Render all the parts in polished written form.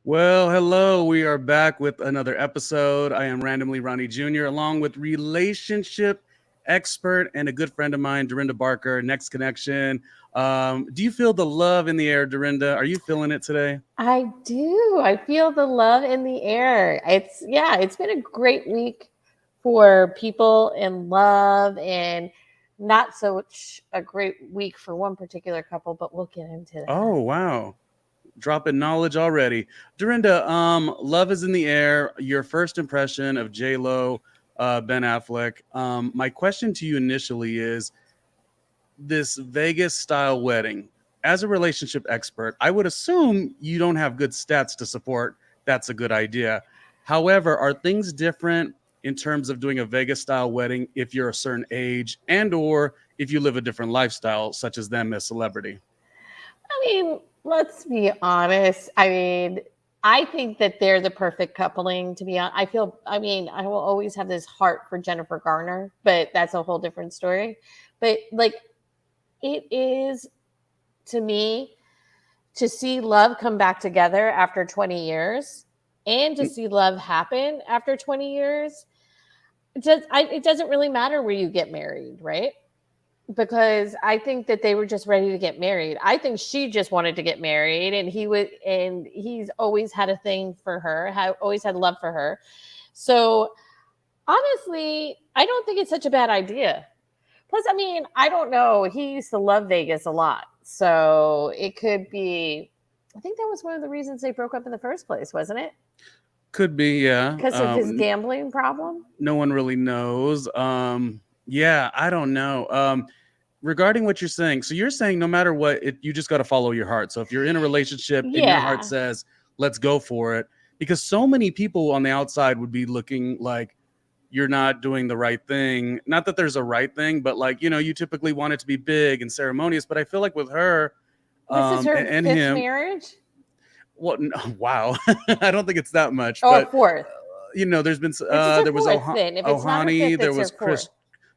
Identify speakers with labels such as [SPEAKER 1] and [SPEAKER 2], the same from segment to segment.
[SPEAKER 1] Well, hello. We are back with another episode. I am Randomly Ronnie Jr., along with relationship expert and a good friend of mine, Dorinda Barker. Next connection. Do you feel the love in the air, Dorinda? Are you feeling it today?
[SPEAKER 2] I do. I feel the love in the air. It's been a great week for people in love and not so much a great week for one particular couple, but we'll get into that.
[SPEAKER 1] Oh, wow. Dropping knowledge already. Dorinda, love is in the air. Your first impression of J Lo, Ben Affleck. My question to you initially is this Vegas style wedding. As a relationship expert, I would assume you don't have good stats to support that's a good idea. However, are things different in terms of doing a Vegas style wedding if you're a certain age and or if you live a different lifestyle such as them as celebrity?
[SPEAKER 2] Let's be honest. I think that they're the perfect coupling, to be honest. I will always have this heart for Jennifer Garner, but that's a whole different story. But like, it is to me to see love come back together after 20 years and to see love happen after 20 years. It doesn't really matter where you get married, right? Because I think that they were just ready to get married. I think she just wanted to get married, and he's always had a thing for her, always had love for her. So honestly, I don't think it's such a bad idea. Plus, I don't know. He used to love Vegas a lot, so it could be. I think that was one of the reasons they broke up in the first place, wasn't it?
[SPEAKER 1] Could be, yeah.
[SPEAKER 2] Because of his gambling problem.
[SPEAKER 1] No one really knows. Yeah, I don't know. Regarding what you're saying, so you're saying no matter what, you just got to follow your heart. So if you're in a relationship and your heart
[SPEAKER 2] Yeah.
[SPEAKER 1] says, let's go for it, because so many people on the outside would be looking like you're not doing the right thing. Not that there's a right thing, but like, you typically want it to be big and ceremonious. But I feel like with her
[SPEAKER 2] This is her
[SPEAKER 1] and
[SPEAKER 2] fifth
[SPEAKER 1] him,
[SPEAKER 2] marriage
[SPEAKER 1] well, wow, I don't think it's that much,
[SPEAKER 2] or
[SPEAKER 1] but
[SPEAKER 2] fourth.
[SPEAKER 1] there's been
[SPEAKER 2] It's just her
[SPEAKER 1] there was
[SPEAKER 2] fourth. Then, if it's not her
[SPEAKER 1] Ohani,
[SPEAKER 2] fifth,
[SPEAKER 1] there
[SPEAKER 2] it's her
[SPEAKER 1] was
[SPEAKER 2] fourth.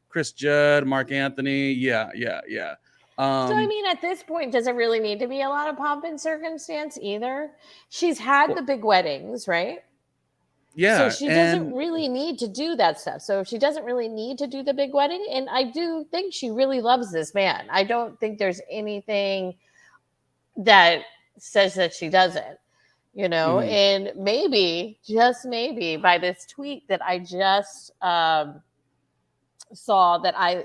[SPEAKER 1] Chris Judd, Mark Anthony. Yeah, yeah, yeah.
[SPEAKER 2] So,
[SPEAKER 1] Um,
[SPEAKER 2] at this point, does it really need to be a lot of pomp and circumstance either? She's had
[SPEAKER 1] well,
[SPEAKER 2] the big weddings, right? So
[SPEAKER 1] yeah,
[SPEAKER 2] she doesn't
[SPEAKER 1] and
[SPEAKER 2] really need to do that stuff. So if she doesn't really need to do the big wedding, and I do think she really loves this man. I don't think there's anything that says that she doesn't,
[SPEAKER 1] mhm.
[SPEAKER 2] and maybe, just maybe, by this tweet that I just saw that I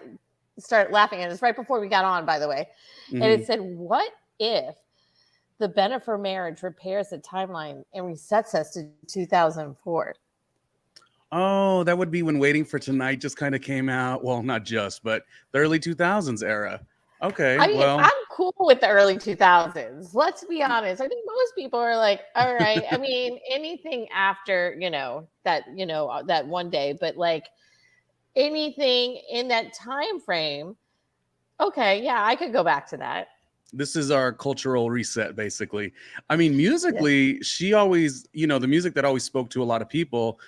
[SPEAKER 2] started laughing at. It's right before we got on, by the way. And it
[SPEAKER 1] Mhm.
[SPEAKER 2] said, what if the benefit marriage repairs the timeline and resets us to 2004?
[SPEAKER 1] Oh, that would be when Waiting for Tonight just kind of came out. Well, not just, but the early 2000s era. Okay,
[SPEAKER 2] I'm
[SPEAKER 1] well,
[SPEAKER 2] cool with the early 2000s. Let's be honest. I think most people are like, all right. Anything after, that one day, but like anything in that time frame, okay, yeah, I could go back to that.
[SPEAKER 1] this is our cultural reset, basically. I mean,
[SPEAKER 2] Yeah.
[SPEAKER 1] musically, she always, the music that always spoke to a lot of people.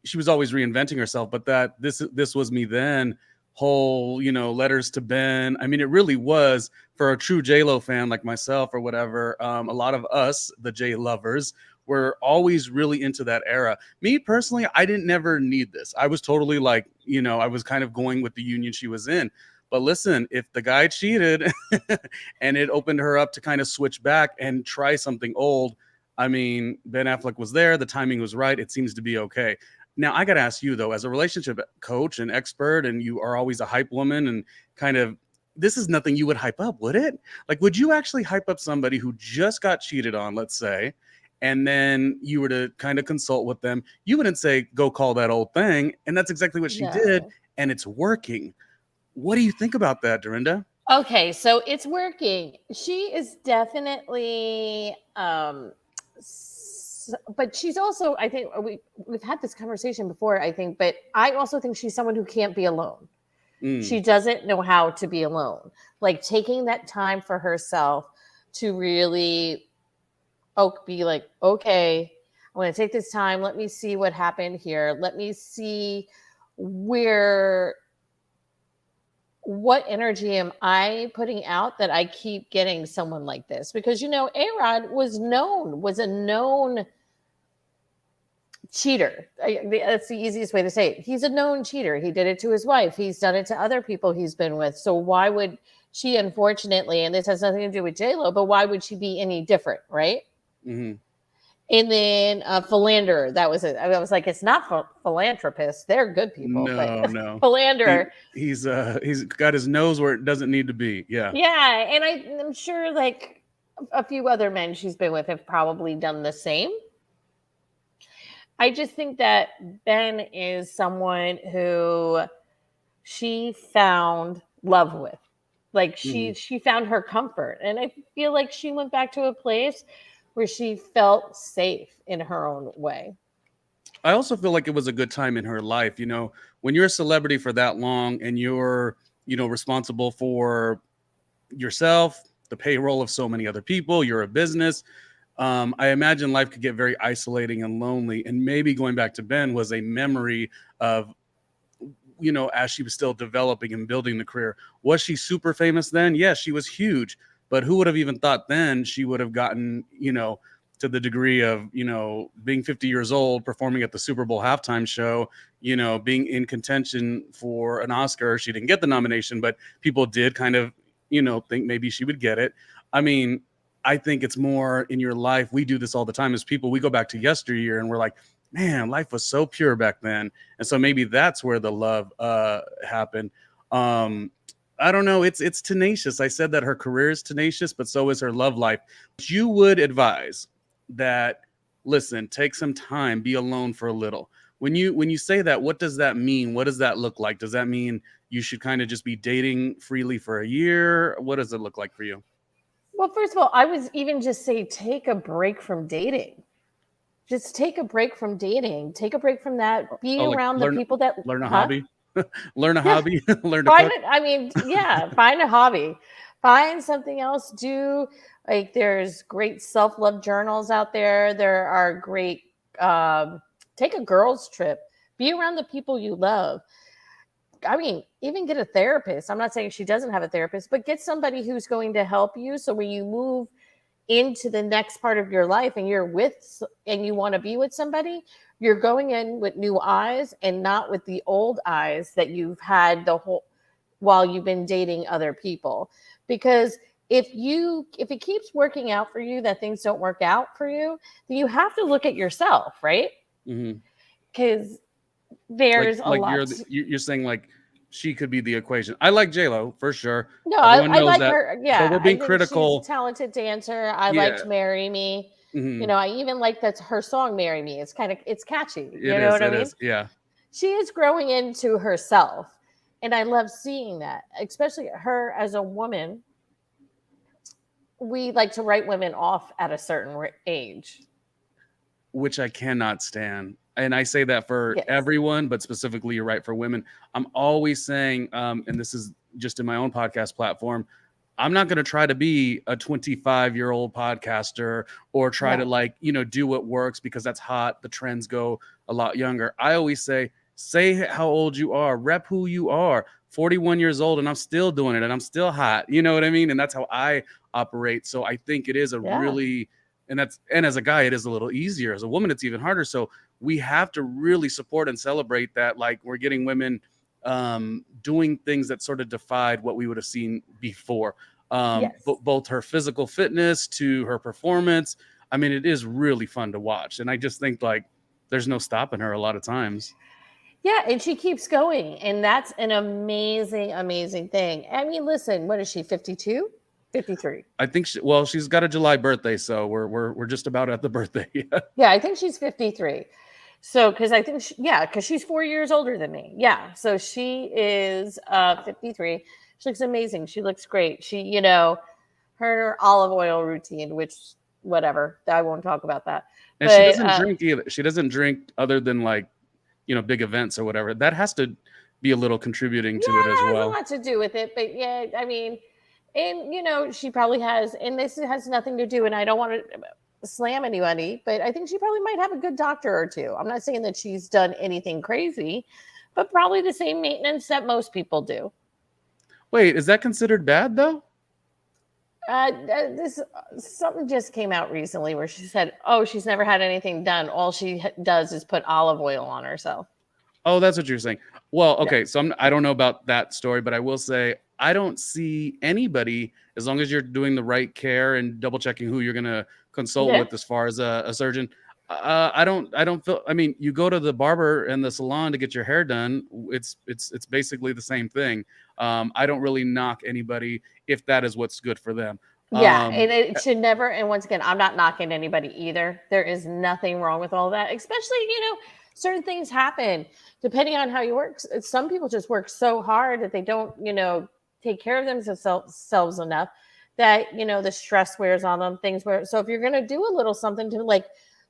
[SPEAKER 1] She was always reinventing herself, but that this was me then. Whole, letters to Ben. I mean, it really was for a true J Lo fan like myself or whatever. A lot of us, the J lovers, were always really into that era. Me personally, I didn't never need this. I was totally like, I was kind of going with the union she was in. But listen, if the guy cheated and it opened her up to kind of switch back and try something old, I mean, Ben Affleck was there, the timing was right, it seems to be okay. Now, I got to ask you though, as a relationship coach and expert, and you are always a hype woman and kind of, this is nothing you would hype up, would it? Like, would you actually hype up somebody who just got cheated on, let's say, and then you were to kind of consult with them? You wouldn't say, go call that old thing. And that's exactly what she did.
[SPEAKER 2] No.
[SPEAKER 1] And it's working. What do you think about that, Dorinda?
[SPEAKER 2] Okay, so it's working. She is definitely but she's also, I think we've had this conversation before, I think, but I also think she's someone who can't be alone.
[SPEAKER 1] Mm,
[SPEAKER 2] She doesn't know how to be alone. Like taking that time for herself to really be like, okay, I'm going to take this time. Let me see what happened here. Let me see where what energy am I putting out that I keep getting someone like this? Because A-Rod was a known cheater. That's the easiest way to say it. He's a known cheater. He did it to his wife. He's done it to other people he's been with. So why would she, unfortunately, and this has nothing to do with J-Lo, but why would she be any different, right?
[SPEAKER 3] Mm-hmm.
[SPEAKER 2] And then philanderer, that was it. I was like, it's not philanthropists. They're good people, but
[SPEAKER 3] No.
[SPEAKER 2] philanderer.
[SPEAKER 3] He's got his nose where it doesn't need to be. Yeah.
[SPEAKER 2] Yeah, and I'm sure like a few other men she's been with have probably done the same. I just think that Ben is someone who she found love with. Like she found her comfort. And I feel like she went back to a place where she felt safe in her own way.
[SPEAKER 3] I also feel like it was a good time in her life. You know, when you're a celebrity for that long and you're, responsible for yourself, the payroll of so many other people, you're a business. I imagine life could get very isolating and lonely. And maybe going back to Ben was a memory of, as she was still developing and building the career. Was she super famous then? Yes, she was huge. But who would have even thought then she would have gotten, to the degree of, being 50 years old, performing at the Super Bowl halftime show, being in contention for an Oscar. She didn't get the nomination, but people did kind of, think maybe she would get it. I mean, I think it's more in your life. We do this all the time as people. We go back to yesteryear and we're like, man, life was so pure back then. And so maybe that's where the love happened. I don't know. It's tenacious. I said that her career is tenacious, but so is her love life. You would advise that, listen, take some time, be alone for a little. When you say that, what does that mean? What does that look like? Does that mean you should kind of just be dating freely for a year? What does it look like for you?
[SPEAKER 2] Well, first of all, I was even just say take a break from dating. Just take a break from dating. Take a break from that. Be
[SPEAKER 3] Oh, like
[SPEAKER 2] around the people that
[SPEAKER 3] learn a hobby. Learn a
[SPEAKER 2] Yeah.
[SPEAKER 3] hobby. Learn to cook.
[SPEAKER 2] Find a hobby. Find something else. There's great self-love journals out there. There are great take a girls trip. Be around the people you love. I mean, even get a therapist. I'm not saying she doesn't have a therapist, but get somebody who's going to help you. So when you move into the next part of your life and you want to be with somebody, you're going in with new eyes and not with the old eyes that you've had while you've been dating other people. Because if it keeps working out for you that things don't work out for you, then you have to look at yourself, right? Because there's a lot.
[SPEAKER 3] You're saying like she could be the equation. I like J-Lo for sure.
[SPEAKER 2] No, I like
[SPEAKER 3] that,
[SPEAKER 2] her. Yeah,
[SPEAKER 3] but we're being
[SPEAKER 2] I think
[SPEAKER 3] critical.
[SPEAKER 2] she's a talented dancer. I liked "Marry Me." I even like that's her song "Marry Me." It's catchy. You know what I mean?
[SPEAKER 3] Yeah.
[SPEAKER 2] She is growing into herself, and I love seeing that, especially her as a woman. We like to write women off at a certain age,
[SPEAKER 3] which I cannot stand. And I say that for everyone, but specifically you're right for women. I'm always saying, and this is just in my own podcast platform, I'm not going to try to be a 25-year-old podcaster or try to do what works because that's hot. The trends go a lot younger. I always say how old you are, rep who you are. 41 years old and I'm still doing it and I'm still hot. You know what I mean? And that's how I operate. So I think it is really, and as a guy, it is a little easier. As a woman, it's even harder. So we have to really support and celebrate that. Like we're getting women doing things that sort of defied what we would have seen before. Both her physical fitness to her performance. I mean, it is really fun to watch. And I just think like there's no stopping her a lot of times.
[SPEAKER 2] Yeah, and she keeps going. And that's an amazing, amazing thing. I mean, listen, what is she, 52? 53.
[SPEAKER 3] I think she's got a July birthday, so we're just about at the birthday.
[SPEAKER 2] Yeah, I think she's 53. So, because I think, because she's 4 years older than me. Yeah, so she is 53. She looks amazing. She looks great. She, her olive oil routine, which, whatever, I won't talk about that.
[SPEAKER 3] And she doesn't drink either. She doesn't drink other than like, big events or whatever. That has to be a little contributing to it as well.
[SPEAKER 2] It has a lot to do with it. But yeah, I mean, and, she probably has, and this has nothing to do, and I don't want to slam anybody, but I think she probably might have a good doctor or two. I'm not saying that she's done anything crazy, but probably the same maintenance that most people do.
[SPEAKER 1] Wait, is that considered bad though?
[SPEAKER 2] This something just came out recently where she said, "Oh, she's never had anything done. All she does is put olive oil on herself."
[SPEAKER 1] Oh, that's what you're saying. Well,
[SPEAKER 2] Yeah.
[SPEAKER 1] okay, so I don't know about that story, but I will say I don't see anybody, as long as you're doing the right care and double checking who you're going to consult
[SPEAKER 2] Yeah.
[SPEAKER 1] with as far as a surgeon. I don't feel. I mean, you go to the barber and the salon to get your hair done. It's basically the same thing. I don't really knock anybody if that is what's good for them.
[SPEAKER 2] Yeah,
[SPEAKER 1] Um,
[SPEAKER 2] and it should never. And once again, I'm not knocking anybody either. There is nothing wrong with all that, especially, certain things happen depending on how you work. Some people just work so hard that they don't, take care of themselves enough that, the stress wears on them, things wear. So if you're going to do a little something to like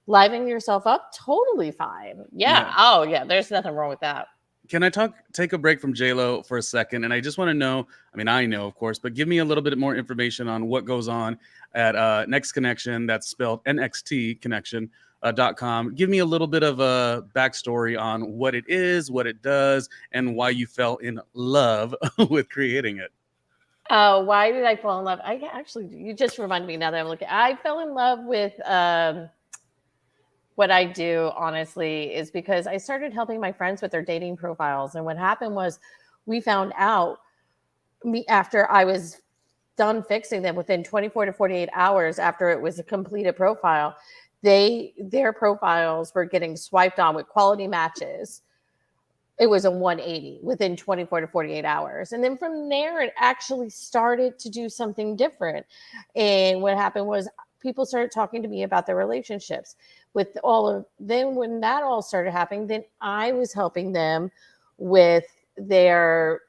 [SPEAKER 2] liven yourself up, totally fine. Yeah.
[SPEAKER 1] yeah.
[SPEAKER 2] Oh, yeah. There's nothing wrong with that.
[SPEAKER 1] Can I take a break from JLo for a second? And I just want to know, I mean, I know, of course, but give me a little bit more information on what goes on at Next Connection. That's spelled NXT Connection.com. Give me a little bit of a backstory on what it is, what it does, and why you fell in love with creating it.
[SPEAKER 2] Why did I fall in love? I actually, you just reminded me now that I'm looking. I fell in love with what I do, honestly, is because I started helping my friends with their dating profiles. And what happened was we found out after I was done fixing them within 24 to 48 hours after it was a completed profile, their profiles were getting swiped on with quality matches. It was a 180 within 24 to 48 hours. And then from there, it actually started to do something different. And what happened was people started talking to me about their relationships with all of then when that all started happening, then I was helping them with their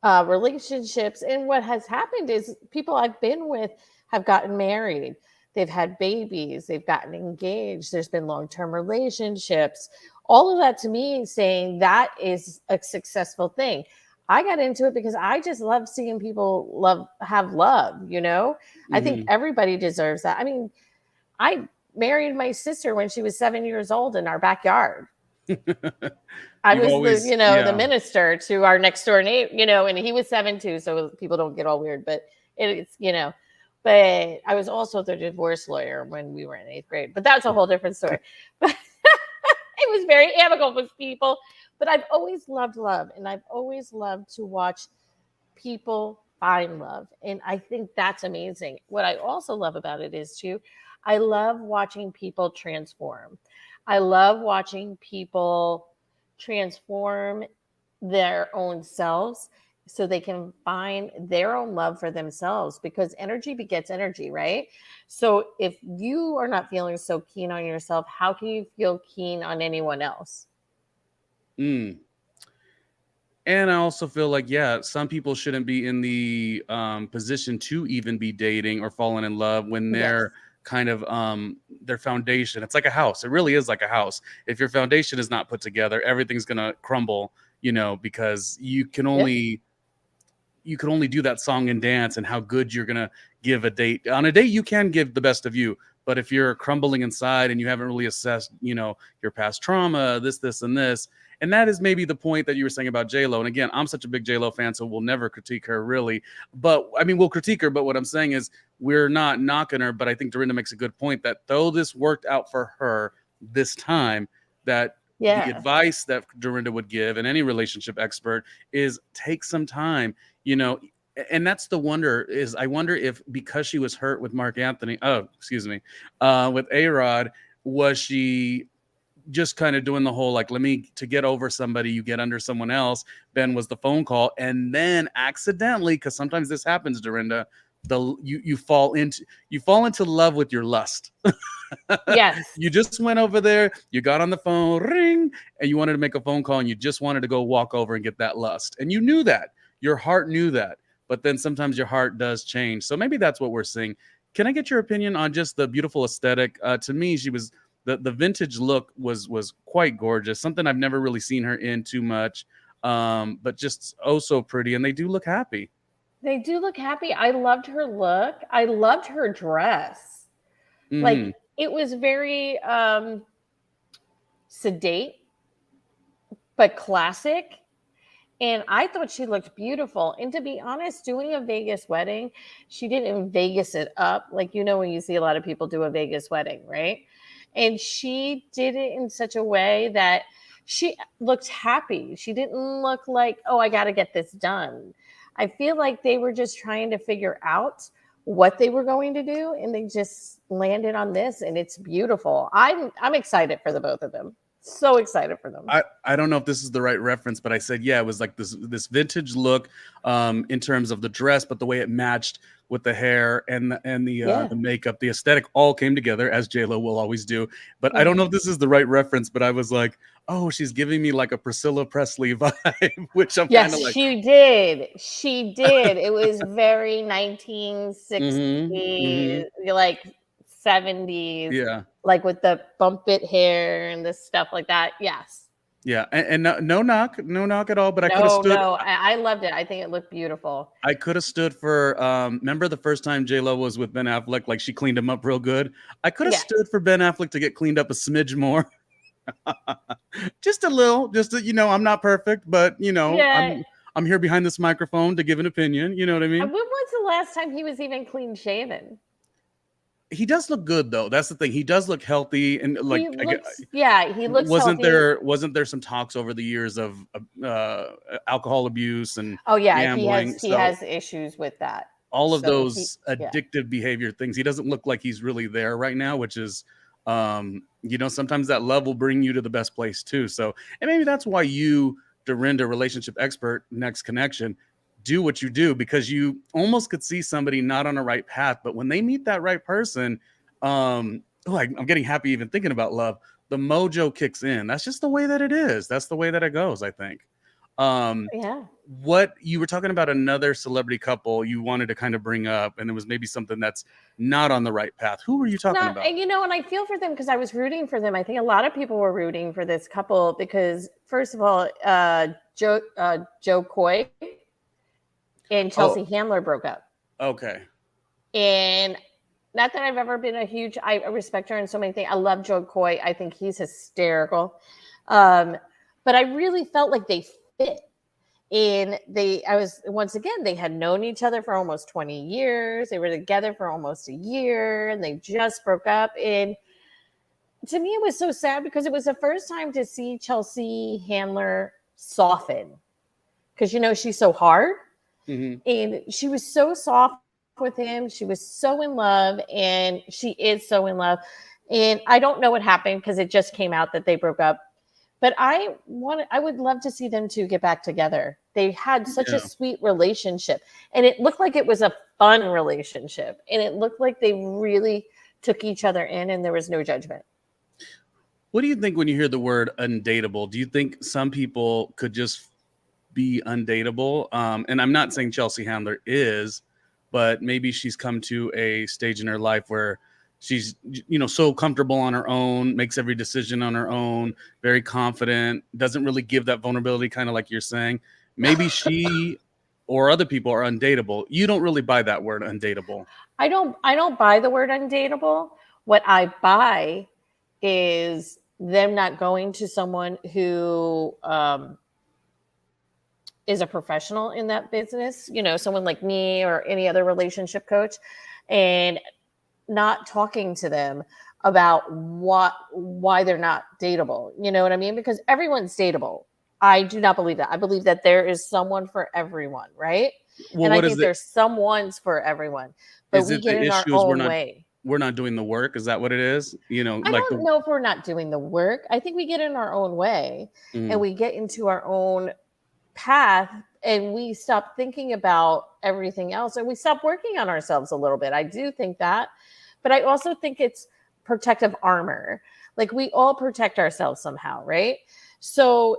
[SPEAKER 2] relationships. And what has happened is people I've been with have gotten married. They've had babies. They've gotten engaged. There's been long-term relationships. All of that to me is saying that is a successful thing. I got into it because I just love seeing people have love, I think
[SPEAKER 1] Mhm.
[SPEAKER 2] everybody deserves that. I mean, I married my sister when she was 7 years old in our backyard. I
[SPEAKER 1] You've
[SPEAKER 2] was the,
[SPEAKER 1] always,
[SPEAKER 2] the
[SPEAKER 1] yeah.
[SPEAKER 2] minister to our next door neighbor, and he was 7 too, so people don't get all weird, but it's, but I was also the divorce lawyer when we were in 8th grade, but that's a whole different story. But it was very amicable with people, but I've always loved love, and I've always loved to watch people find love. And I think that's amazing. What I also love about it is too, I love watching people transform. I love watching people transform their own selves so they can find their own love for themselves because energy begets energy, right? So if you are not feeling so keen on yourself, how can you feel keen on anyone else?
[SPEAKER 1] Mm. And I also feel like, yeah, some people shouldn't be in the position to even be dating or falling in love when
[SPEAKER 2] Yes.
[SPEAKER 1] they're kind of their foundation. It's like a house. It really is like a house. If your foundation is not put together, everything's gonna crumble. Because
[SPEAKER 2] Yeah.
[SPEAKER 1] you can only do that song and dance and how good you're gonna give a date. On a date, you can give the best of you, but if you're crumbling inside and you haven't really assessed, your past trauma, this, and this, and that is maybe the point that you were saying about J Lo. And again, I'm such a big J Lo fan, so we'll never critique her really. But I mean, we'll critique her. But what I'm saying is, we're not knocking her. But I think Dorinda makes a good point that though this worked out for her this time, that the
[SPEAKER 2] Yeah.
[SPEAKER 1] advice that Dorinda would give and any relationship expert is take some time, you know. And that's the wonder is I wonder if because she was hurt with Mark Anthony, with A-Rod, was she just kind of doing the whole like, let me to get over somebody, you get under someone else. Ben was the phone call, and then accidentally, because sometimes this happens, Dorinda, you fall into love with your lust.
[SPEAKER 2] Yes.
[SPEAKER 1] You just went over there, you got on the phone, ring, and you wanted to make a phone call, and you just wanted to go walk over and get that lust, and you knew that your heart knew that, but then sometimes your heart does change. So maybe that's what we're seeing. Can I get your opinion on just the beautiful aesthetic? To me, she was the vintage look was quite gorgeous. Something I've never really seen her in too much, but just oh so pretty, and they do look happy.
[SPEAKER 2] They do look happy. I loved her look. I loved her dress.
[SPEAKER 1] Hmm.
[SPEAKER 2] Like it was very sedate but classic. And I thought she looked beautiful. And to be honest, doing a Vegas wedding, she didn't Vegas it up. Like, when you see a lot of people do a Vegas wedding, right? And she did it in such a way that she looked happy. She didn't look like, oh, I got to get this done. I feel like they were just trying to figure out what they were going to do, and they just landed on this, and it's beautiful. I'm excited for the both of them. So excited for them.
[SPEAKER 3] I don't know if this is the right reference, but I said, yeah, it was like this vintage look in terms of the dress, but the way it matched with the hair and the makeup, the aesthetic all came together, as J-Lo will always do. But I don't know if this is the right reference, but I was like, oh, she's giving me like a Priscilla Presley vibe, which I'm kind of like.
[SPEAKER 2] She did. She did. It was very 1960s, like 70s.
[SPEAKER 3] Yeah.
[SPEAKER 2] Like with the bump it hair and the stuff like that. Yes.
[SPEAKER 3] Yeah. And no knock at all, but I could have stood.
[SPEAKER 2] No, I loved it. I think it looked beautiful.
[SPEAKER 3] I could have stood for, remember the first time J-Lo was with Ben Affleck, like she cleaned him up real good. I could have stood for Ben Affleck to get cleaned up a smidge more. Just a little, I'm not perfect, but I'm here behind this microphone to give an opinion. You know what I mean?
[SPEAKER 2] When was the last time he was even clean shaven?
[SPEAKER 3] He does look good though. That's the thing. He does look healthy, and like
[SPEAKER 2] he looks.
[SPEAKER 3] Wasn't
[SPEAKER 2] healthy.
[SPEAKER 3] wasn't there some talks over the years of alcohol abuse and
[SPEAKER 2] gambling? He has issues with that.
[SPEAKER 3] All of those addictive behavior things. He doesn't look like he's really there right now, which is sometimes that love will bring you to the best place too. So, and maybe that's why you, Dorinda, relationship expert, Next Connection, do what you do, because you almost could see somebody not on a right path, but when they meet that right person, I'm getting happy even thinking about love. The mojo kicks in. That's just the way that it is. That's the way that it goes, I think. What you were talking about, another celebrity couple you wanted to kind of bring up, and it was maybe something that's not on the right path. Who were you talking about?
[SPEAKER 2] And I feel for them because I was rooting for them. I think a lot of people were rooting for this couple because, first of all, Joe Coy and Chelsea Handler broke up. Okay. And not that I've ever been I respect her in so many things. I love Joe Coy. I think he's hysterical. But I really felt like they fit. And they had known each other for almost 20 years. They were together for almost a year, and they just broke up. And to me, it was so sad because it was the first time to see Chelsea Handler soften. Because, she's so hard. Mm-hmm. And she was so soft with him. She was so in love, and she is so in love. And I don't know what happened because it just came out that they broke up. But I would love to see them two get back together. They had such a sweet relationship, and it looked like it was a fun relationship, and it looked like they really took each other in, and there was no judgment.
[SPEAKER 3] What do you think when you hear the word undateable? Do you think some people could just be undateable? And I'm not saying Chelsea Handler is, but maybe she's come to a stage in her life where she's, so comfortable on her own, makes every decision on her own, very confident, doesn't really give that vulnerability, kind of like you're saying. Maybe she or other people are undateable. You don't really buy that word undateable.
[SPEAKER 2] I don't buy the word undateable. What I buy is them not going to someone who is a professional in that business, someone like me or any other relationship coach, and not talking to them about why they're not dateable. You know what I mean? Because everyone's dateable. I do not believe that. I believe that there is someone for everyone, right? Well, and I think there's someone's for everyone, but we get in our own way.
[SPEAKER 3] We're not doing the work. Is that what it is?
[SPEAKER 2] I don't know if we're not doing the work. I think we get in our own way and we get into our own path, and we stop thinking about everything else, and we stop working on ourselves a little bit. I do think that, but I also think it's protective armor. Like, we all protect ourselves somehow, right? So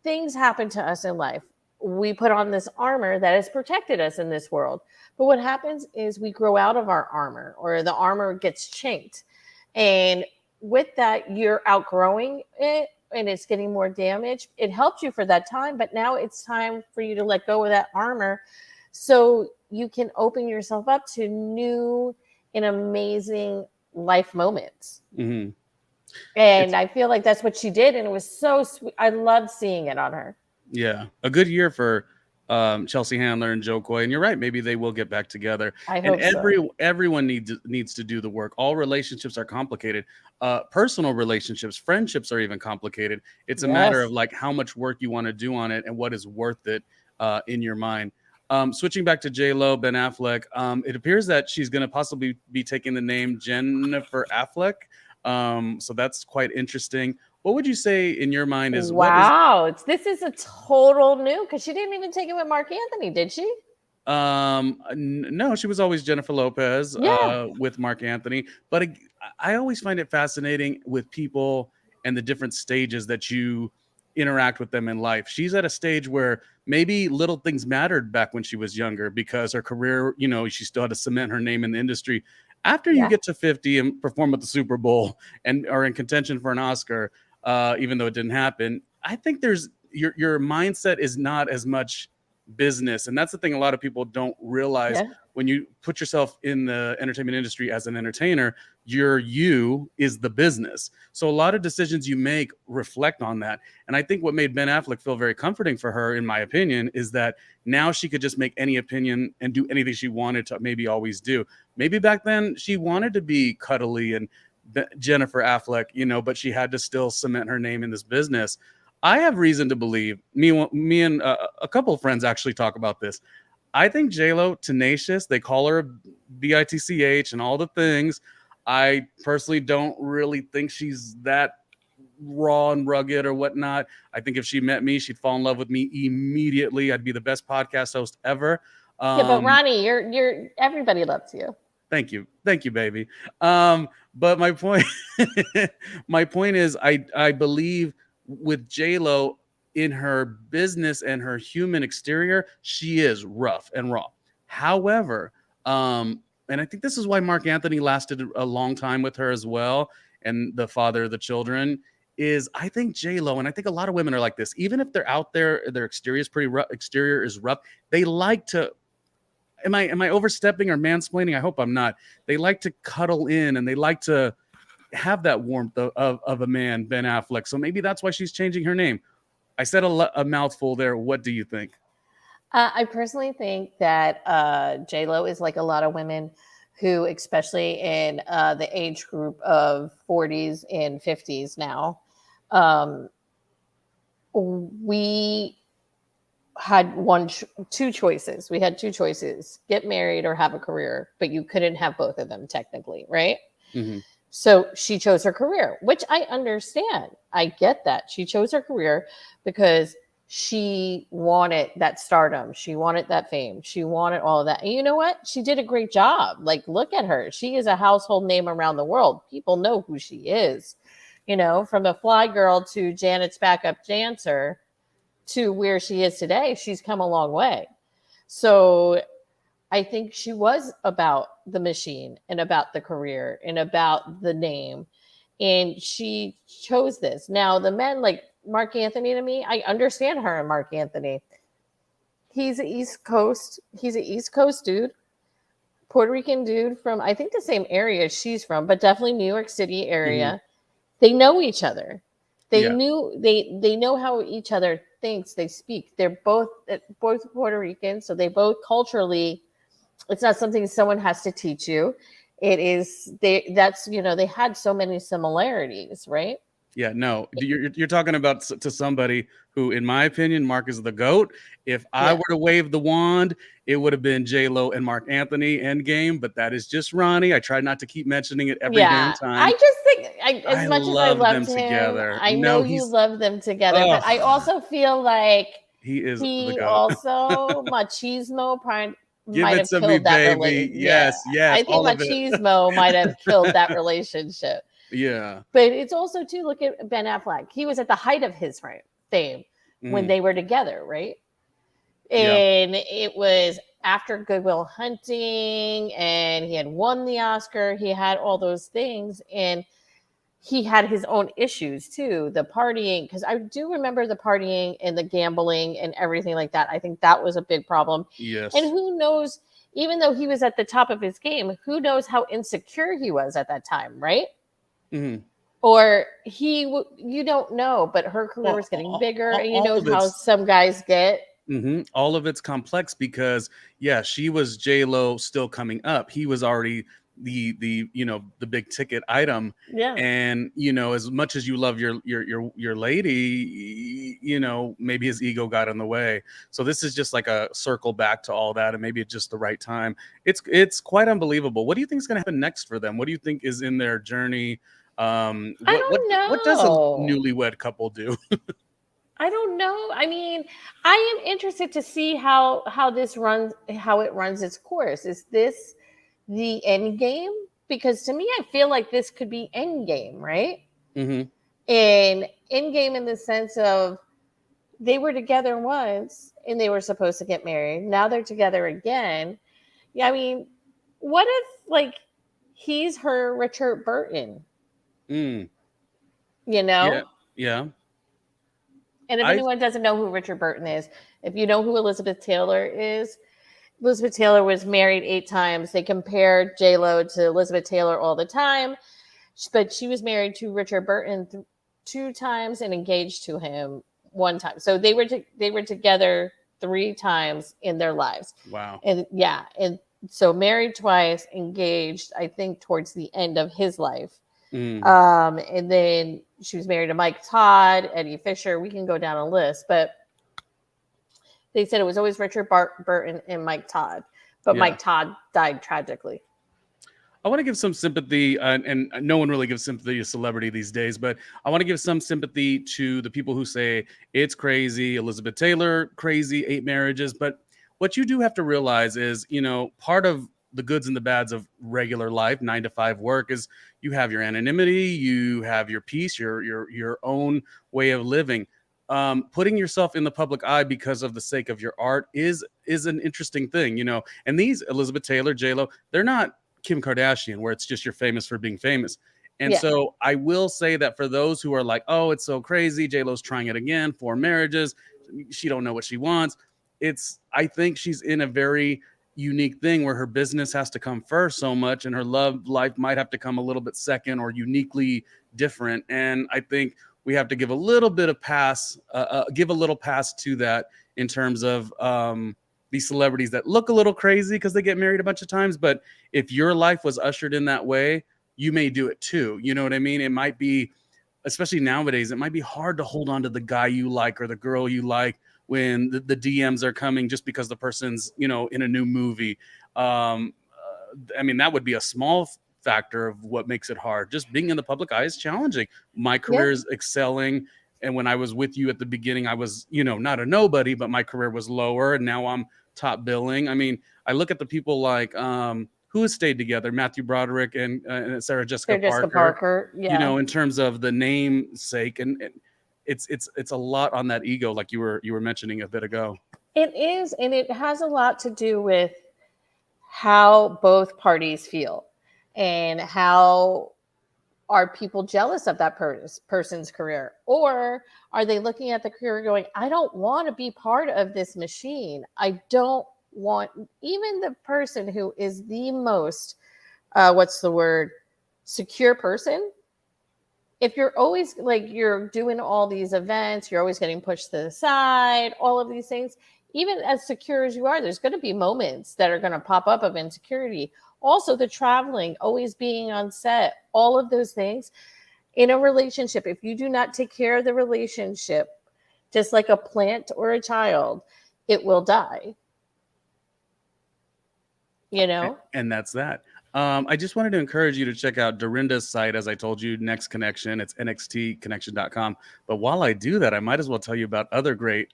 [SPEAKER 2] things happen to us in life. We put on this armor that has protected us in this world. But what happens is we grow out of our armor, or the armor gets chinked. And with that, you're outgrowing it, and it's getting more damage. It helped you for that time, but now it's time for you to let go of that armor so you can open yourself up to new and amazing life moments. And I feel like that's what she did, and it was so sweet. I loved seeing it on her.
[SPEAKER 3] Yeah, a good year for Chelsea Handler and Joe Coy. And you're right, maybe they will get back together.
[SPEAKER 2] I
[SPEAKER 3] And
[SPEAKER 2] hope so.
[SPEAKER 3] everyone needs to do the work. All relationships are complicated. Personal relationships, friendships are even complicated. It's a matter of
[SPEAKER 2] Yes.
[SPEAKER 3] like how much work you want to do on it and what is worth it in your mind. Switching back to J Lo, Ben Affleck, it appears that she's going to possibly be taking the name Jennifer Affleck. So that's quite interesting. What would you say in your mind is what is
[SPEAKER 2] Wow. This is a total new because she didn't even take it with Mark Anthony, did she?
[SPEAKER 3] No, she was always Jennifer Lopez
[SPEAKER 2] Yeah.
[SPEAKER 3] with Mark Anthony. But I always find it fascinating with people and the different stages that you interact with them in life. She's at a stage where maybe little things mattered back when she was younger because her career, she still had to cement her name in the industry. After you
[SPEAKER 2] Yeah.
[SPEAKER 3] get to 50 and perform at the Super Bowl and are in contention for an Oscar, even though it didn't happen, I think there's your mindset is not as much business. And that's the thing a lot of people don't realize
[SPEAKER 2] Yeah.
[SPEAKER 3] when you put yourself in the entertainment industry as an entertainer, your you is the business. So a lot of decisions you make reflect on that. And I think what made Ben Affleck feel very comforting for her, in my opinion, is that now she could just make any opinion and do anything she wanted to maybe always do. Maybe back then she wanted to be cuddly and Jennifer Affleck, but she had to still cement her name in this business. I have reason to believe me and a couple of friends actually talk about this. I think J-Lo tenacious. They call her bitch and all the things. I personally don't really think she's that raw and rugged or whatnot. I think if she met me, she'd fall in love with me immediately. I'd be the best podcast host ever.
[SPEAKER 2] Yeah, but
[SPEAKER 3] Um,
[SPEAKER 2] Ronnie, you're everybody loves you.
[SPEAKER 3] thank you, baby. But my point, my point is, I believe with J Lo in her business and her human exterior, she is rough and raw. However, and I think this is why Mark Anthony lasted a long time with her as well, and the father of the children. Is I think J Lo, and I think a lot of women are like this. Even if they're out there, their exterior is pretty rough. Exterior is rough. They like to am I overstepping or mansplaining? I hope I'm not. They like to cuddle in and they like to have that warmth of a man, Ben Affleck. So maybe that's why she's changing her name. I said a mouthful there. What do you think?
[SPEAKER 2] I personally think that J Lo is like a lot of women who, especially in the age group of 40s and 50s now, um, we had two choices. We had two choices: get married or have a career, but you couldn't have both of them technically, right?
[SPEAKER 3] Mm-hmm.
[SPEAKER 2] So she chose her career, which I understand. I get that. She chose her career because she wanted that stardom. She wanted that fame. She wanted all of that. And you know what? She did a great job. Like, look at her. She is a household name around the world. People know who she is. From the fly girl to Janet's backup dancer to where she is today, she's come a long way. So I think she was about the machine and about the career and about the name. And she chose this. Now, the men like Mark Anthony, to me, I understand her and Mark Anthony. He's an East Coast. He's an East Coast dude, Puerto Rican dude from I think the same area she's from, but definitely New York City
[SPEAKER 3] Mm-hmm.
[SPEAKER 2] area. They know each other. They
[SPEAKER 3] Yeah.
[SPEAKER 2] knew they know how each other thinks. They speak. They're both Puerto Rican, so they both culturally. It's not something someone has to teach you. It is they had so many similarities, right?
[SPEAKER 3] Yeah, no, you're talking about to somebody who, in my opinion, Mark is the GOAT. If I
[SPEAKER 2] Yeah.
[SPEAKER 3] were to wave the wand, it would have been J Lo and Mark Anthony Endgame, but that is just Ronnie. I try not to keep mentioning it every damn
[SPEAKER 2] Yeah, I
[SPEAKER 3] time.
[SPEAKER 2] just think as
[SPEAKER 3] I
[SPEAKER 2] much as I
[SPEAKER 3] love them
[SPEAKER 2] loved him,
[SPEAKER 3] together.
[SPEAKER 2] I know
[SPEAKER 3] No,
[SPEAKER 2] you
[SPEAKER 3] he's
[SPEAKER 2] love them together, but I
[SPEAKER 3] oh,
[SPEAKER 2] also feel like
[SPEAKER 3] he is the
[SPEAKER 2] he
[SPEAKER 3] GOAT.
[SPEAKER 2] also machismo
[SPEAKER 3] Give
[SPEAKER 2] might
[SPEAKER 3] it
[SPEAKER 2] have
[SPEAKER 3] to me,
[SPEAKER 2] killed that
[SPEAKER 3] baby.
[SPEAKER 2] relationship. Yeah,
[SPEAKER 3] Yes, yes,
[SPEAKER 2] I think
[SPEAKER 3] all of it.
[SPEAKER 2] machismo might have killed that relationship.
[SPEAKER 3] Yeah.
[SPEAKER 2] But it's also too look at Ben Affleck. He was at the height of his fame when
[SPEAKER 3] Mhm.
[SPEAKER 2] they were together, right?
[SPEAKER 3] Yeah.
[SPEAKER 2] And it was after Good Will Hunting, and he had won the Oscar. He had all those things, and he had his own issues too. The partying, because I do remember the partying and the gambling and everything like that. I think that was a big problem. And
[SPEAKER 3] Yes.
[SPEAKER 2] who knows? Even though he was at the top of his game, who knows how insecure he was at that time, right?
[SPEAKER 3] Mhm.
[SPEAKER 2] or you don't know, but her career
[SPEAKER 3] Well,
[SPEAKER 2] was getting bigger, and you
[SPEAKER 3] all
[SPEAKER 2] know
[SPEAKER 3] of
[SPEAKER 2] how
[SPEAKER 3] it's
[SPEAKER 2] some guys get.
[SPEAKER 3] all of it's complex because yeah, she was J Lo still coming up. He was already the the big ticket item,
[SPEAKER 2] Yeah.
[SPEAKER 3] and as much as you love your lady, maybe his ego got in the way. So this is just like a circle back to all that, and maybe it's just the right time. It's quite unbelievable. What do you think is going to happen next for them? What do you think is in their journey?
[SPEAKER 2] I
[SPEAKER 3] What what
[SPEAKER 2] don't
[SPEAKER 3] what does a
[SPEAKER 2] know.
[SPEAKER 3] newlywed couple do?
[SPEAKER 2] I don't know. I mean, I am interested to see how this runs, how it runs its course. Is this the end game? Because to me, I feel like this could be end game, right?
[SPEAKER 3] Hmm.
[SPEAKER 2] And end game in the sense of they were together once and they were supposed to get married. Now they're together again. Yeah, I mean, what if like he's her Richard Burton,
[SPEAKER 3] Mm,
[SPEAKER 2] you
[SPEAKER 3] yeah,
[SPEAKER 2] know?
[SPEAKER 3] yeah.
[SPEAKER 2] And if
[SPEAKER 3] I
[SPEAKER 2] anyone doesn't know who Richard Burton is, if you know who Elizabeth Taylor is, Elizabeth Taylor was married 8 times. They compared J Lo to Elizabeth Taylor all the time, but she was married to Richard Burton 2 times and engaged to him 1 time. So they were together 3 times in their lives,
[SPEAKER 3] Wow.
[SPEAKER 2] and yeah, and so married twice, engaged. I think towards the end of his life.
[SPEAKER 3] Mm,
[SPEAKER 2] And then she was married to Mike Todd, Eddie Fisher. We can go down a list, but they said it was always Richard Burton and Mike Todd, but
[SPEAKER 3] yeah.
[SPEAKER 2] Mike Todd died tragically.
[SPEAKER 3] I want to give some sympathy, and no one really gives sympathy to celebrity these days, but I want to give some sympathy to the people who say it's crazy, Elizabeth Taylor, crazy, 8 marriages. But what you do have to realize is, part of the goods and the bads of regular life, 9 to 5 work, is you have your anonymity, you have your peace, your own way of living. Putting yourself in the public eye because of the sake of your art is an interesting thing, And these Elizabeth Taylor, J Lo, they're not Kim Kardashian, where it's just you're famous for being famous. And
[SPEAKER 2] Yeah.
[SPEAKER 3] so I will say that for those who are like, oh, it's so crazy, J Lo's trying it again, 4 marriages, she don't know what she wants. I think she's in a very unique thing where her business has to come first so much, and her love life might have to come a little bit second or uniquely different. And I think we have to give a little bit of give a little pass to that in terms of these celebrities that look a little crazy because they get married a bunch of times. But if your life was ushered in that way, you may do it too. You know what I mean? It might be, especially nowadays, it might be hard to hold on to the guy you like or the girl you like when the DMs are coming just because the person's, in a new movie. I mean, that would be a small factor of what makes it hard. Just being in the public eye is challenging. My
[SPEAKER 2] Yeah.
[SPEAKER 3] career is excelling. And when I was with you at the beginning, I was, not a nobody, but my career was lower. And now I'm top billing. I mean, I look at the people like who has stayed together, Matthew Broderick and Sarah Jessica
[SPEAKER 2] Sarah Jessica
[SPEAKER 3] Parker,
[SPEAKER 2] Parker. Yeah.
[SPEAKER 3] in terms of the namesake, and it's a lot on that ego, like you were mentioning a bit ago.
[SPEAKER 2] It is, and it has a lot to do with how both parties feel and how are people jealous of that person's career, or are they looking at the career going, I don't want to be part of this machine. I don't want, even the person who is the most what's the word, secure person, if you're always like you're doing all these events, you're always getting pushed to the side, all of these things, even as secure as you are, there's going to be moments that are going to pop up of insecurity. Also, the traveling, always being on set, all of those things in a relationship. If you do not take care of the relationship, just like a plant or a child, it will die. You know?
[SPEAKER 3] And that's that. I just wanted to encourage you to check out Dorinda's site, as I told you, Next Connection. It's nxtconnection.com. But while I do that, I might as well tell you about other great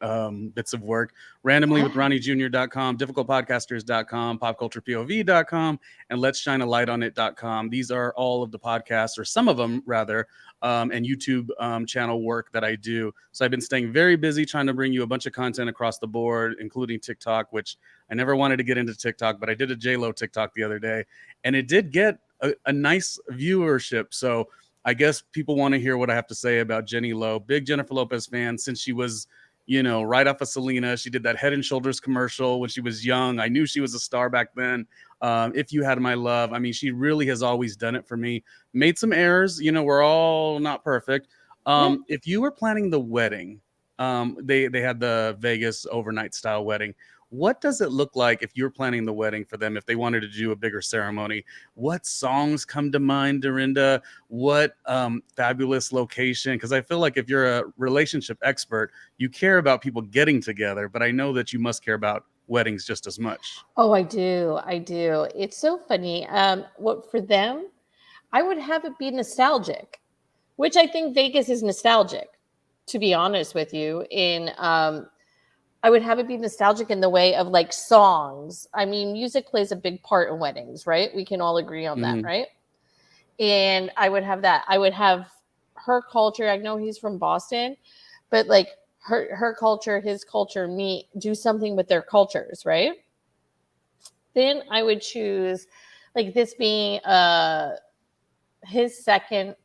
[SPEAKER 3] bits of work. RandomlyWithRonnieJr.com, DifficultPodcasters.com, PopCulturePOV.com, and Let's Shine a Light on It.com. These are all of the podcasts, or some of them rather, and YouTube channel work that I do. So I've been staying very busy trying to bring you a bunch of content across the board, including TikTok, which I never wanted to get into TikTok, but I did a J-Lo TikTok the other day, and it did get a nice viewership. So I guess people want to hear what I have to say about Jenny Lo. Big Jennifer Lopez fan since she was, right off of Selena. She did that Head and Shoulders commercial when she was young. I knew she was a star back then. If You Had My Love. I mean, she really has always done it for me. Made some errors. We're all not perfect.
[SPEAKER 2] Yeah.
[SPEAKER 3] If you were planning the wedding, they had the Vegas overnight style wedding. What does it look like if you're planning the wedding for them, if they wanted to do a bigger ceremony? What songs come to mind, Dorinda? What fabulous location? Because I feel like if you're a relationship expert, you care about people getting together, but I know that you must care about weddings just as much.
[SPEAKER 2] Oh, I do. I do. It's so funny. What for them, I would have it be nostalgic, which I think Vegas is nostalgic, to be honest with you. I would have it be nostalgic in the way of like songs. I mean, music plays a big part in weddings, right? We can all agree on that,
[SPEAKER 3] Mhm.
[SPEAKER 2] right? And I would have that. I would have her culture. I know he's from Boston, but like her culture, his culture, me do something with their cultures, right? Then I would choose like this being his second,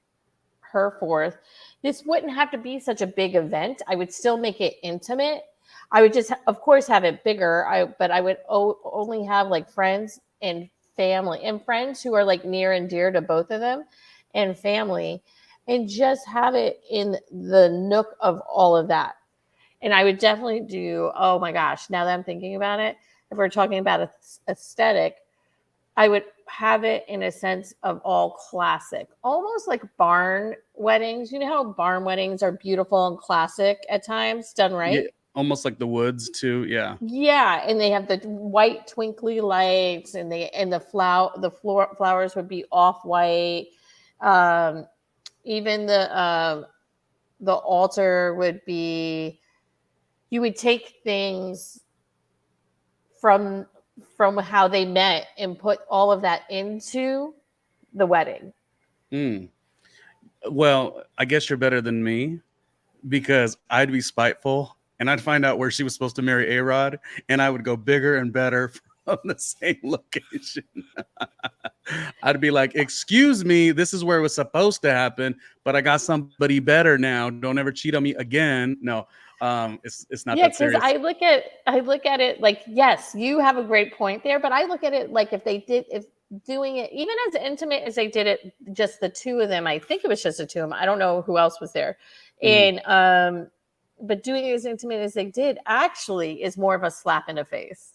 [SPEAKER 2] her fourth. This wouldn't have to be such a big event. I would still make it intimate. I would just, of course, have it bigger. But I would only have like friends and family and friends who are like near and dear to both of them, and family, and just have it in the nook of all of that. And I would definitely do. Oh my gosh! Now that I'm thinking about it, if we're talking about aesthetic, I would have it in a sense of all classic, almost like barn weddings. You know how barn weddings are beautiful and classic at times, done
[SPEAKER 3] Yeah,
[SPEAKER 2] right?
[SPEAKER 3] almost like the woods too. Yeah.
[SPEAKER 2] Yeah, and they have the white twinkly lights, and flowers would be off white. Um, Even the altar would be. You would take things from how they met and put all of that into the wedding.
[SPEAKER 3] Mm. Well, I guess you're better than me because I'd be spiteful and I'd find out where she was supposed to marry A-Rod, and I would go bigger and better from the same location. I'd be like, excuse me, this is where it was supposed to happen, but I got somebody better now. Don't ever cheat on me again. No, it's not
[SPEAKER 2] Yeah,
[SPEAKER 3] that
[SPEAKER 2] because
[SPEAKER 3] serious.
[SPEAKER 2] I look at it like, yes, you have a great point there, but I look at it like if doing it even as intimate as they did it, just the two of them. I think it was just the two of them. I don't know who else was there,
[SPEAKER 3] Mhm.
[SPEAKER 2] and but doing it as intimate as they did actually is more of a slap in the face.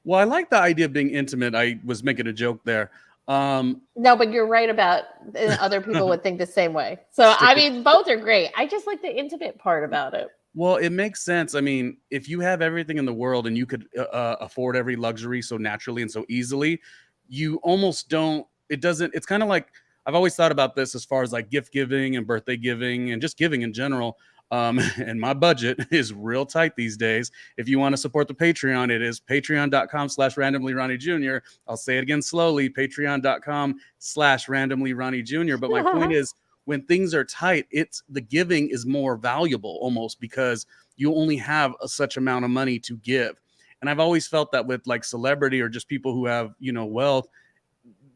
[SPEAKER 3] Well, I like the idea of being intimate. I was making a joke there.
[SPEAKER 2] No, but you're right about other people would think the same way. So
[SPEAKER 3] Stick
[SPEAKER 2] I
[SPEAKER 3] it.
[SPEAKER 2] mean, both are great. I just like the intimate part about it.
[SPEAKER 3] Well, it makes sense. I mean, if you have everything in the world and you could afford every luxury so naturally and so easily, you almost don't. It doesn't. It's kind of like I've always thought about this as far as like gift giving and birthday giving and just giving in general. And my budget is real tight these days. If you want to support the Patreon, it is patreon.com/randomlyronnie Jr. I'll say it again slowly, patreon.com/randomlyronnie Jr. But my point is, when things are tight, it's the giving is more valuable almost because you only have such amount of money to give. And I've always felt that with like celebrity or just people who have, wealth,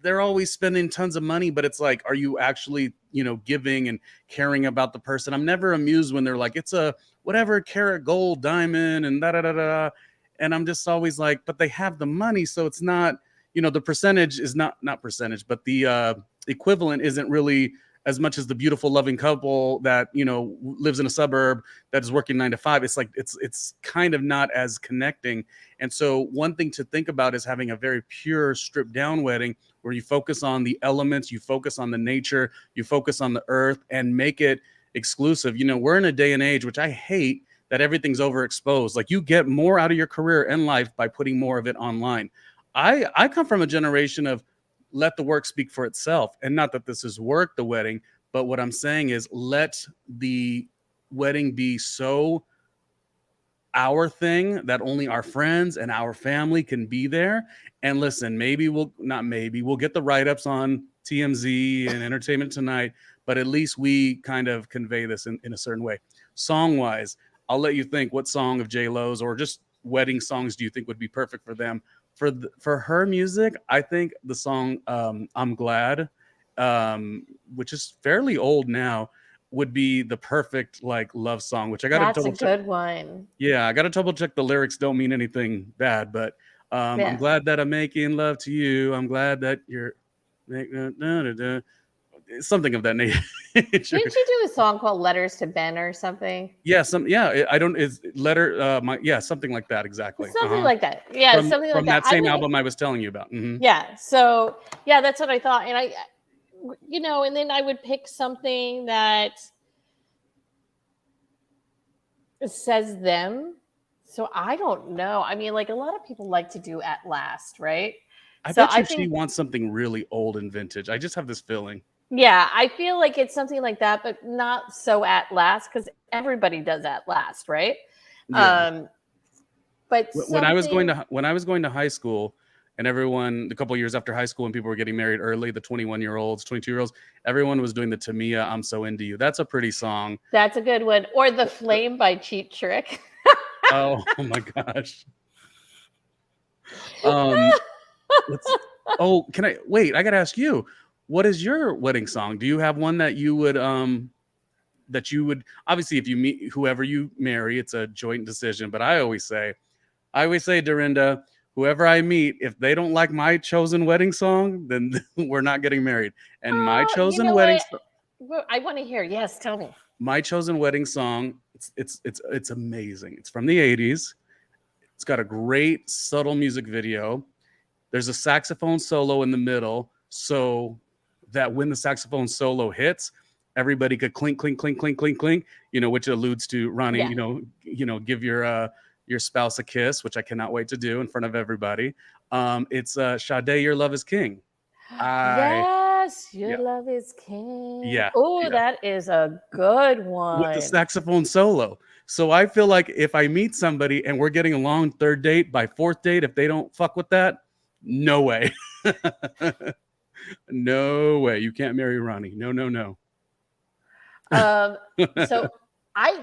[SPEAKER 3] they're always spending tons of money, but it's like, are you actually, giving and caring about the person? I'm never amused when they're like, it's a whatever carat gold diamond and da da da da. And I'm just always like, but they have the money, so it's not, the percentage is not percentage, but the equivalent isn't really as much as the beautiful loving couple that lives in a suburb that is working 9 to 5. It's like it's kind of not as connecting. And so one thing to think about is having a very pure stripped down wedding where you focus on the elements, you focus on the nature, you focus on the earth, and make it exclusive. We're in a day and age which I hate, that everything's overexposed. Like, you get more out of your career and life by putting more of it online. I come from a generation of let the work speak for itself. And not that this is work, the wedding, but what I'm saying is let the wedding be so our thing that only our friends and our family can be there. And listen, we'll get the write-ups on TMZ and Entertainment Tonight, but at least we kind of convey this in a certain way. Song wise, I'll let you think, what song of J-Lo's or just wedding songs do you think would be perfect for them? For her music, I think the song I'm Glad, which is fairly old now, would be the perfect like love song, which I got to
[SPEAKER 2] That's a
[SPEAKER 3] double check.
[SPEAKER 2] good one.
[SPEAKER 3] Yeah, I got to double check the lyrics. Don't mean anything bad, but I'm
[SPEAKER 2] Yeah.
[SPEAKER 3] glad that I'm making love to you. I'm glad that you're something of that nature.
[SPEAKER 2] Didn't you do a song called Letters to Ben or something?
[SPEAKER 3] Yeah, I don't. It's letter. Something like that exactly.
[SPEAKER 2] Something like that. Yeah, something like
[SPEAKER 3] From
[SPEAKER 2] that.
[SPEAKER 3] that same album I was telling you about. Mm-hmm.
[SPEAKER 2] Yeah. So yeah, that's what I thought, and and then I would pick something that says them. So I don't know. I mean, like a lot of people like to do At Last, right?
[SPEAKER 3] I
[SPEAKER 2] So
[SPEAKER 3] bet you she wants something really old and vintage. I just have this feeling.
[SPEAKER 2] Yeah, I feel like it's something like that, but not so At Last, because everybody does At Last, right?
[SPEAKER 3] Yeah.
[SPEAKER 2] But
[SPEAKER 3] when I was going to high school, and everyone, a couple years after high school, when people were getting married early, the 21-year-olds, 22-year-olds, everyone was doing the Tamia, I'm So Into You. That's a pretty song.
[SPEAKER 2] That's a good one. Or The Flame by Cheap Trick.
[SPEAKER 3] Oh my gosh. Can I wait? I gotta ask you, what is your wedding song? Do you have one that you would obviously if you meet whoever you marry, it's a joint decision. But I always say, Dorinda, whoever I meet, if they don't like my chosen wedding song, then we're not getting married. And my chosen wedding
[SPEAKER 2] I want to hear. Yes, tell me.
[SPEAKER 3] My chosen wedding song, it's amazing. It's from the 80s. It's got a great subtle music video. There's a saxophone solo in the middle, so that when the saxophone solo hits, everybody could clink, clink, clink, clink, clink, clink. Which alludes to Ronnie. Yeah. Give your spouse a kiss, which I cannot wait to do in front of everybody. It's Sade, Your Love Is King.
[SPEAKER 2] Yes, Your Love Is King.
[SPEAKER 3] Yeah.
[SPEAKER 2] Oh, that is a good one.
[SPEAKER 3] With the saxophone solo. So I feel like if I meet somebody and we're getting along third date, by fourth date, if they don't fuck with that, no way. No way. You can't marry Ronnie. No, no, no.
[SPEAKER 2] So I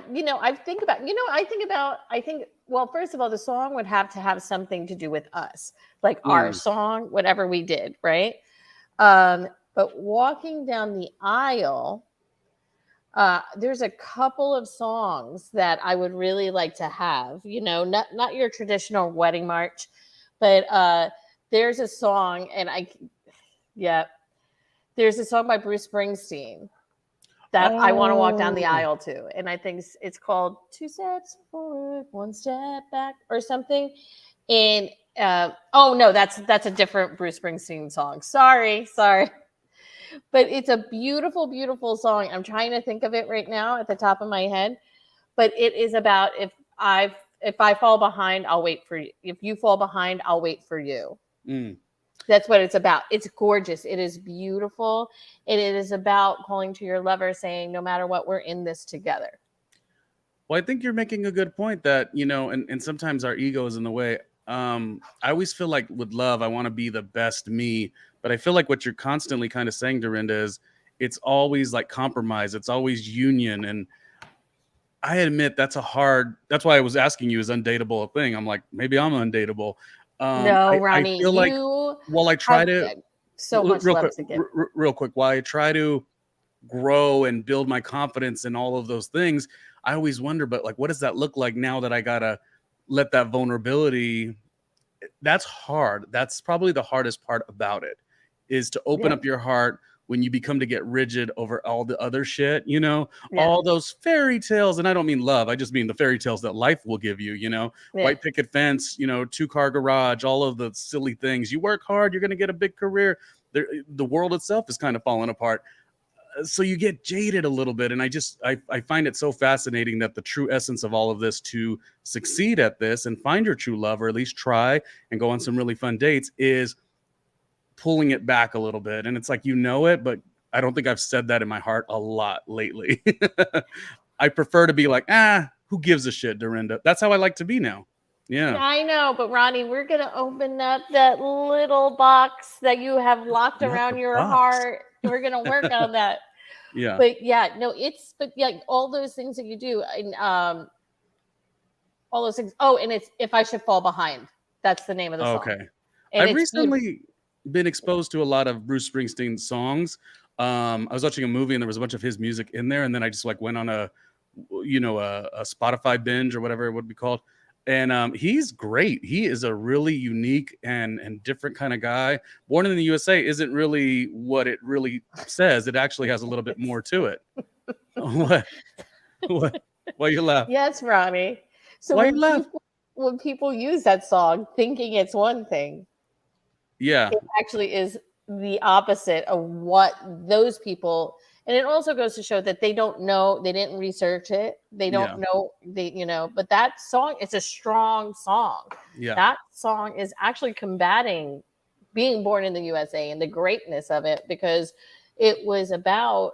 [SPEAKER 2] think, well, first of all, the song would have to have something to do with us, like our song, whatever we did, right? But walking down the aisle, there's a couple of songs that I would really like to have, not your traditional wedding march, but there's a song, there's a song by Bruce Springsteen that I want to walk down the aisle to. And I think it's called 2 Steps Forward, 1 Step Back or something. And no, that's a different Bruce Springsteen song. Sorry. But it's a beautiful, beautiful song. I'm trying to think of it right now at the top of my head. But it is about if I fall behind, I'll wait for you. If you fall behind, I'll wait for you. That's what it's about. It's gorgeous. It is beautiful. And it is about calling to your lover saying, no matter what, we're in this together.
[SPEAKER 3] Well, I think you're making a good point that, and sometimes our ego is in the way. I always feel like with love, I want to be the best me. But I feel like what you're constantly kind of saying, Dorinda, is it's always like compromise. It's always union. And I admit that's why I was asking you, is undateable a thing? I'm like, maybe I'm undateable.
[SPEAKER 2] No, Ronnie,
[SPEAKER 3] I feel like while I try to
[SPEAKER 2] so much love to give.
[SPEAKER 3] Real quick, while I try to grow and build my confidence in all of those things, I always wonder, but like, what does that look like now that I gotta let that vulnerability? That's hard. That's probably the hardest part about it, is to open up your heart when you become to get rigid over all the other shit, all those fairy tales. And I don't mean love. I just mean the fairy tales that life will give you, white picket fence, 2-car garage, all of the silly things. You work hard, you're going to get a big career. The world itself is kind of falling apart. So you get jaded a little bit. And I find it so fascinating that the true essence of all of this, to succeed at this and find your true love, or at least try and go on some really fun dates, is pulling it back a little bit. And it's like, it, but I don't think I've said that in my heart a lot lately. I prefer to be like, who gives a shit, Dorinda? That's how I like to be now. Yeah.
[SPEAKER 2] I know, but Ronnie, we're going to open up that little box that you have locked around your heart. We're going to work on that.
[SPEAKER 3] Yeah.
[SPEAKER 2] But all those things that you do, and all those things. Oh, and it's If I Should Fall Behind. That's the name of the song.
[SPEAKER 3] Okay. I've recently been exposed to a lot of Bruce Springsteen songs. I was watching a movie and there was a bunch of his music in there, and then I just like went on a Spotify binge or whatever it would be called. And he's great. He is a really unique and different kind of guy. Born in the USA isn't really what it really says. It actually has a little bit more to it. What? What? Why you laugh?
[SPEAKER 2] Yes, Ronnie. So
[SPEAKER 3] Why you laugh?
[SPEAKER 2] when people use that song thinking it's one thing,
[SPEAKER 3] Yeah,
[SPEAKER 2] it actually is the opposite of what those people. And it also goes to show that they don't know, they didn't research it, they don't know, but that song is a strong song.
[SPEAKER 3] yeah,
[SPEAKER 2] That song is actually combating being born in the USA and the greatness of it, because it was about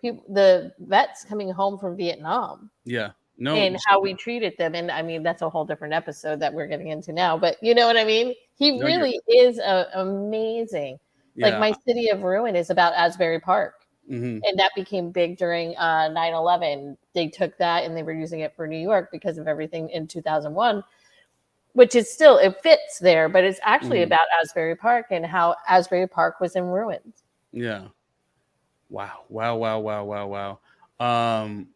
[SPEAKER 2] people, the vets coming home from Vietnam,
[SPEAKER 3] yeah. No,
[SPEAKER 2] and how we treated them. And I mean, that's a whole different episode that we're getting into now, but you know what I mean? He
[SPEAKER 3] no,
[SPEAKER 2] really is amazing. Like
[SPEAKER 3] yeah.
[SPEAKER 2] My City of Ruin is about Asbury Park.
[SPEAKER 3] Hmm.
[SPEAKER 2] And that became big during 9/11. They took that and they were using it for New York because of everything in 2001, which is still, it fits there, but it's actually about Asbury Park and how Asbury Park was in ruins.
[SPEAKER 3] Yeah. Wow. Wow. Wow. Wow. Wow. Wow.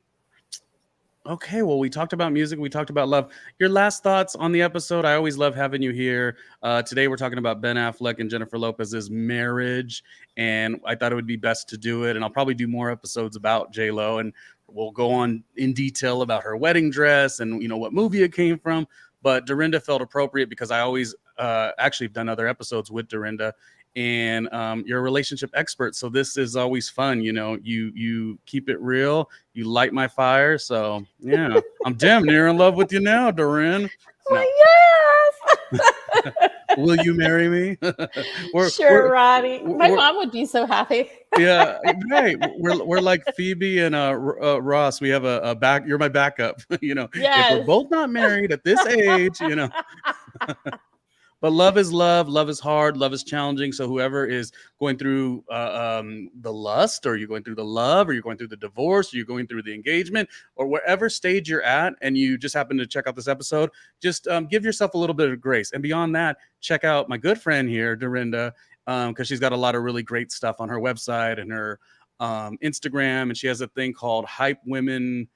[SPEAKER 3] Okay, well, we talked about music. We talked about love. Your last thoughts on the episode? I always love having you here. Today, we're talking about Ben Affleck and Jennifer Lopez's marriage, and I thought it would be best to do it. And I'll probably do more episodes about J Lo, and we'll go on in detail about her wedding dress and what movie it came from. But Dorinda felt appropriate because I always actually have done other episodes with Dorinda, and you're a relationship expert, so this is always fun. You keep it real, you light my fire. So yeah, I'm damn near in love with you now, Dorin. No.
[SPEAKER 2] Yes.
[SPEAKER 3] Will you marry me?
[SPEAKER 2] Sure, Ronnie. My mom would be so happy.
[SPEAKER 3] Yeah, right. We're like Phoebe and Ross. We have a back. You're my backup. If we're both not married at this age. But love is love. Love is hard. Love is challenging. So whoever is going through the lust, or you're going through the love, or you're going through the divorce, or you're going through the engagement, or wherever stage you're at, and you just happen to check out this episode, just give yourself a little bit of grace. And beyond that, check out my good friend here, Dorinda, because she's got a lot of really great stuff on her website and her Instagram. And she has a thing called Hype Women.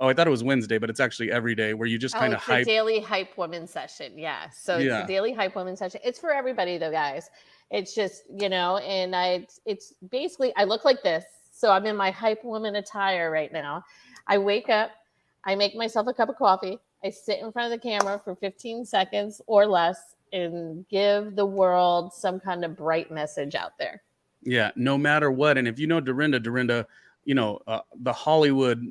[SPEAKER 3] Oh, I thought it was Wednesday, but it's actually every day, where you just kind of hype.
[SPEAKER 2] Daily Hype Women session. Yeah. So it's the Daily Hype Women session. It's for everybody though, guys. It's just, and it's basically, I look like this. So I'm in my Hype Woman attire right now. I wake up, I make myself a cup of coffee. I sit in front of the camera for 15 seconds or less and give the world some kind of bright message out there.
[SPEAKER 3] Yeah, no matter what. And if you know Dorinda, the Hollywood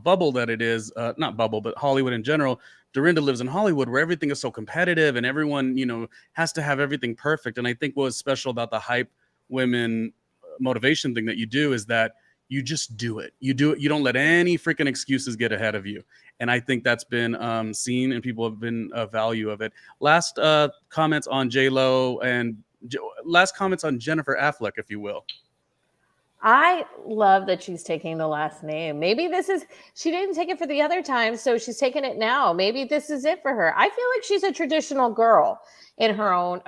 [SPEAKER 3] bubble that it is, not bubble, but Hollywood in general. Dorinda lives in Hollywood, where everything is so competitive and everyone, has to have everything perfect. And I think what's special about the Hype Women motivation thing that you do is that you just do it. You do it. You don't let any freaking excuses get ahead of you. And I think that's been seen, and people have been a value of it. Last comments on J Lo, and last comments on Jennifer Affleck, if you will.
[SPEAKER 2] I love that she's taking the last name. Maybe she didn't take it for the other time, so she's taking it now. Maybe this is it for her. I feel like she's a traditional girl in her own,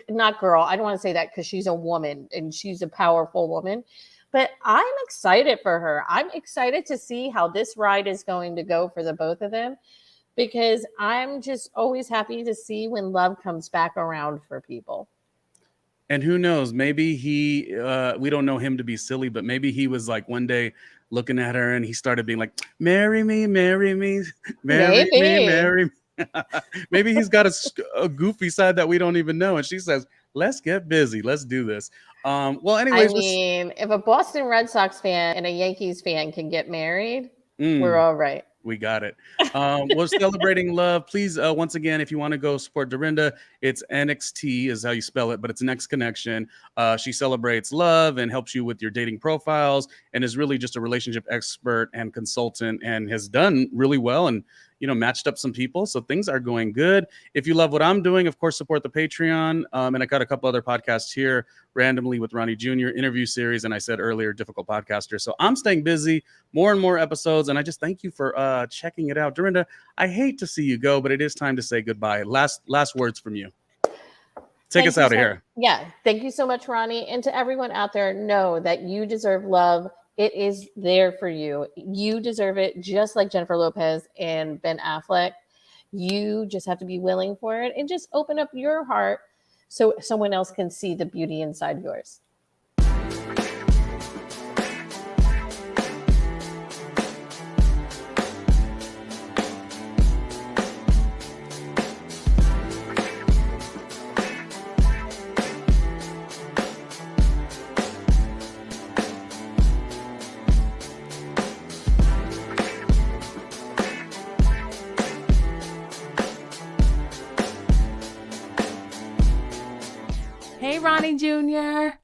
[SPEAKER 2] not girl. I don't want to say that because she's a woman and she's a powerful woman, but I'm excited for her. I'm excited to see how this ride is going to go for the both of them, because I'm just always happy to see when love comes back around for people.
[SPEAKER 3] And who knows, maybe we don't know him to be silly, but maybe he was like one day looking at her and he started being like, marry me, marry me, marry me, marry me. Maybe he's got a goofy side that we don't even know. And she says, let's get busy. Let's do this. Well, anyways.
[SPEAKER 2] If a Boston Red Sox fan and a Yankees fan can get married, we're all right.
[SPEAKER 3] We got it. We're celebrating love. Please, once again, if you want to go support Dorinda, it's NXT is how you spell it, but it's Next Connection. She celebrates love and helps you with your dating profiles, and is really just a relationship expert and consultant, and has done really well and matched up some people. So things are going good. If you love what I'm doing, of course, support the Patreon. And I got a couple other podcasts here, Randomly with Ronnie Jr., interview series, and I said earlier, Difficult Podcaster. So I'm staying busy, more and more episodes, and I just thank you for checking it out. Dorinda, I hate to see you go, but it is time to say goodbye. Last words from you. Take us out of here.
[SPEAKER 2] Yeah. Thank you so much, Ronnie. And to everyone out there, know that you deserve love. It is there for you. You deserve it, just like Jennifer Lopez and Ben Affleck. You just have to be willing for it and just open up your heart so someone else can see the beauty inside yours.
[SPEAKER 4] Hey, Ronnie Jr.